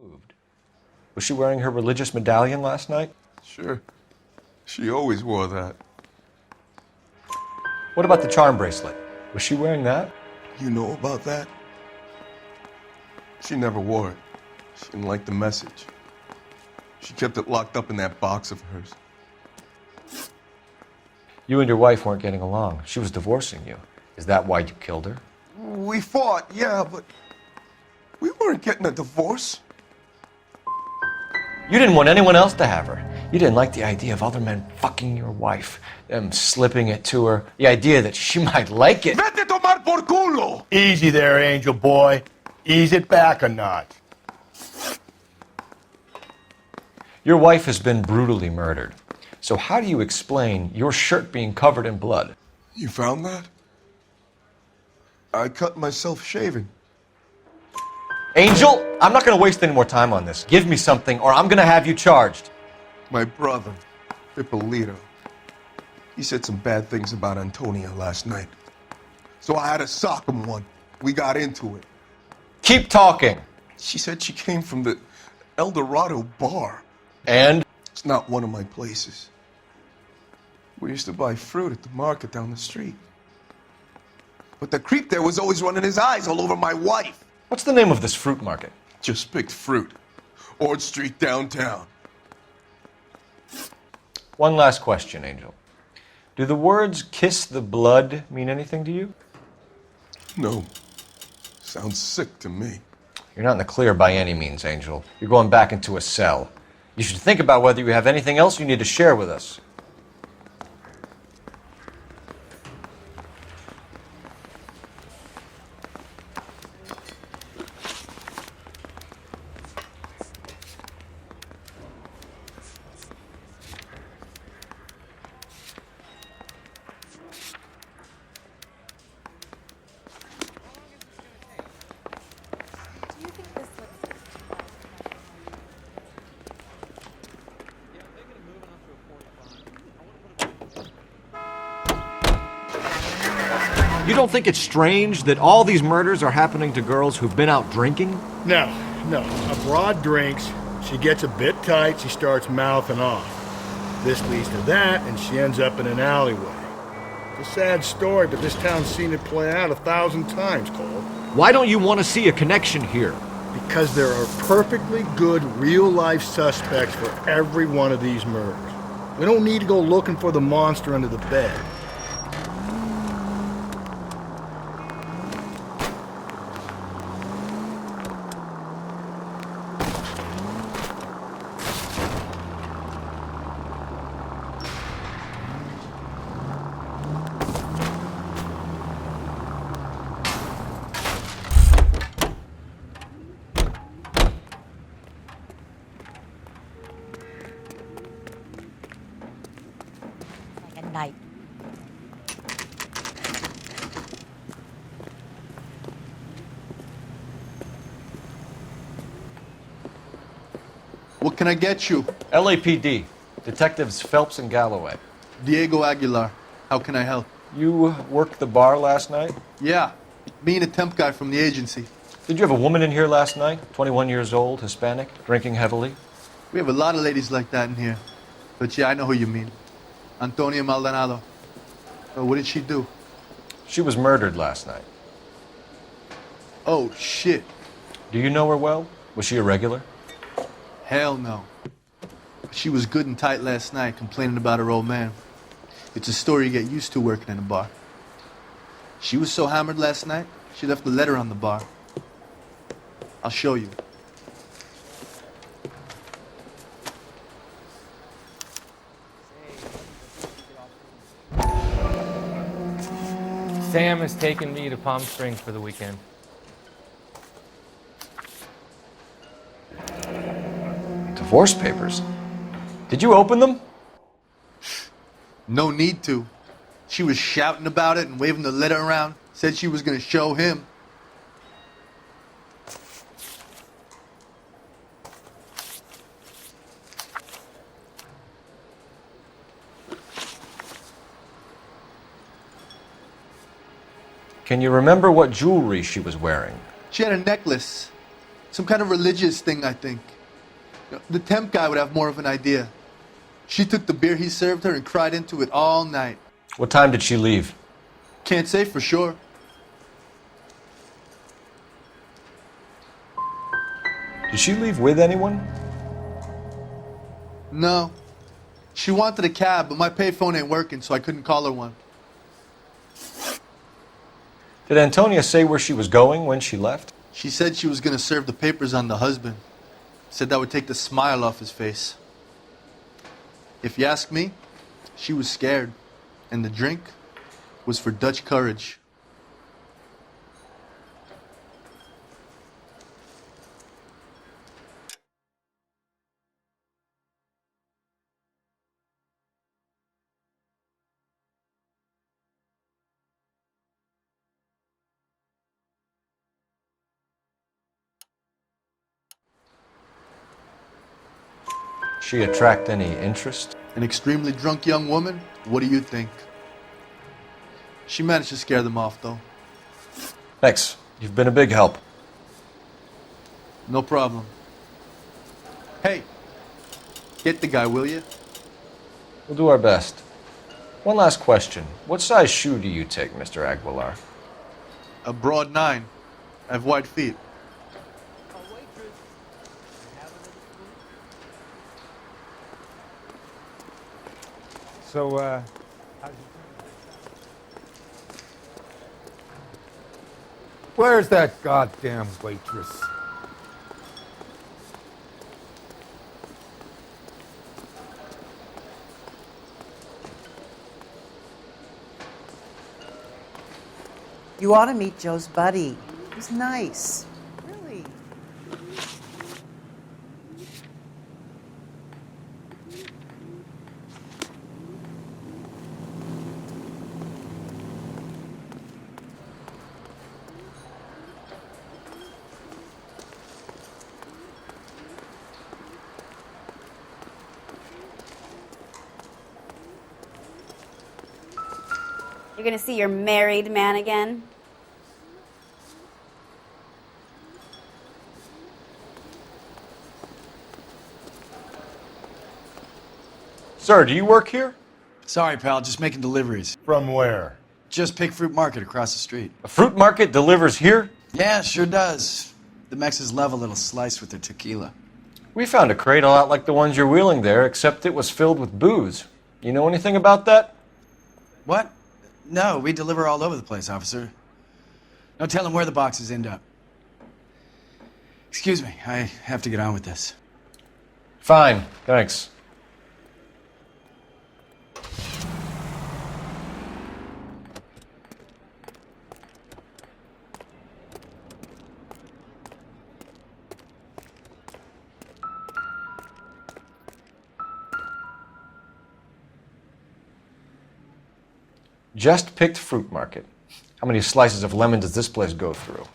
Moved. Was she wearing her religious medallion last night? Sure. She always wore that. What about the charm bracelet? Was she wearing that? You know about that? She never wore it. She didn't like the message. She kept it locked up in that box of hers. You and your wife weren't getting along. She was divorcing you. Is that why you killed her? We fought, yeah, but we weren't getting a divorce. You didn't want anyone else to have her. You didn't like the idea of other men fucking your wife, them slipping it to her, the idea that she might like it. Vete tomar por culo! Easy there, Angel Boy. Ease it back a notch. Your wife has been brutally murdered. So how do you explain your shirt being covered in blood? You found that? I cut myself shaving. Angel, I'm not going to waste any more time on this. Give me something or I'm going to have you charged. My brother, Ippolito, he said some bad things about Antonia last night. So I had to sock him one. We got into it. Keep talking. She said she came from the El Dorado bar. And? It's not one of my places. We used to buy fruit at the market down the street. But the creep there was always running his eyes all over my wife. What's the name of this fruit market? Just picked fruit. Ord Street downtown. One last question, Angel. Do the words kiss the blood mean anything to you? No. Sounds sick to me. You're not in the clear by any means, Angel. You're going back into a cell. You should think about whether you have anything else you need to share with us. You don't think it's strange that all these murders are happening to girls who've been out drinking? No. A broad drinks, she gets a bit tight, she starts mouthing off. This leads to that, and she ends up in an alleyway. It's a sad story, but this town's seen it play out 1,000 times, Cole. Why don't you want to see a connection here? Because there are perfectly good real-life suspects for every one of these murders. We don't need to go looking for the monster under the bed. Night. What can I get you? LAPD. Detectives Phelps and Galloway. Diego Aguilar. How can I help? You worked the bar last night? Yeah, me and a temp guy from the agency. Did you have a woman in here last night? 21 years old, Hispanic, drinking heavily? We have a lot of ladies like that in here. But yeah, I know who you mean. Antonia Maldonado. What did she do? She was murdered last night. Oh, shit. Do you know her well? Was she a regular? Hell no. She was good and tight last night, complaining about her old man. It's a story you get used to working in a bar. She was so hammered last night, she left a letter on the bar. I'll show you. Sam has taken me to Palm Springs for the weekend. Divorce papers? Did you open them? No need to. She was shouting about it and waving the letter around. Said she was going to show him. Can you remember what jewelry she was wearing? She had a necklace. Some kind of religious thing, I think. The temp guy would have more of an idea. She took the beer he served her and cried into it all night. What time did she leave? Can't say for sure. Did she leave with anyone? No. She wanted a cab, but my payphone ain't working, so I couldn't call her one. Did Antonia say where she was going when she left? She said she was gonna serve the papers on the husband. Said that would take the smile off his face. If you ask me, she was scared. And the drink was for Dutch courage. She attract any interest? An extremely drunk young woman? What do you think? She managed to scare them off, though. Thanks. You've been a big help. No problem. Hey, get the guy, will you? We'll do our best. One last question. What size shoe do you take, Mr. Aguilar? A broad 9. I have wide feet. So, where's that goddamn waitress? You ought to meet Joe's buddy. He's nice. Really. You're gonna see your married man again? Sir, do you work here? Sorry, pal, just making deliveries. From where? Just Pig Fruit Market across the street. A fruit market delivers here? Yeah, sure does. The Mexes love a little slice with their tequila. We found a crate a lot like the ones you're wheeling there, except it was filled with booze. You know anything about that? What? No, we deliver all over the place, officer. No telling where the boxes end up. Excuse me, I have to get on with this. Fine, thanks. Just picked fruit market. How many slices of lemon does this place go through?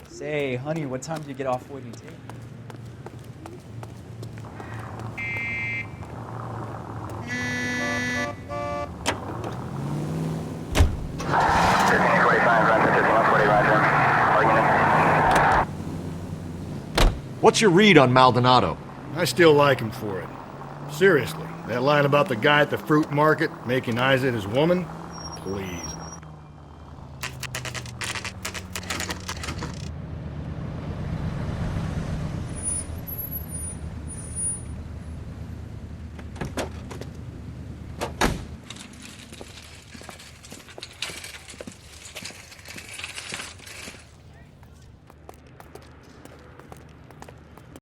Say, honey, what time do you get off Woodney Tape? What's your read on Maldonado? I still like him for it. Seriously, that line about the guy at the fruit market making Isa his woman? Please.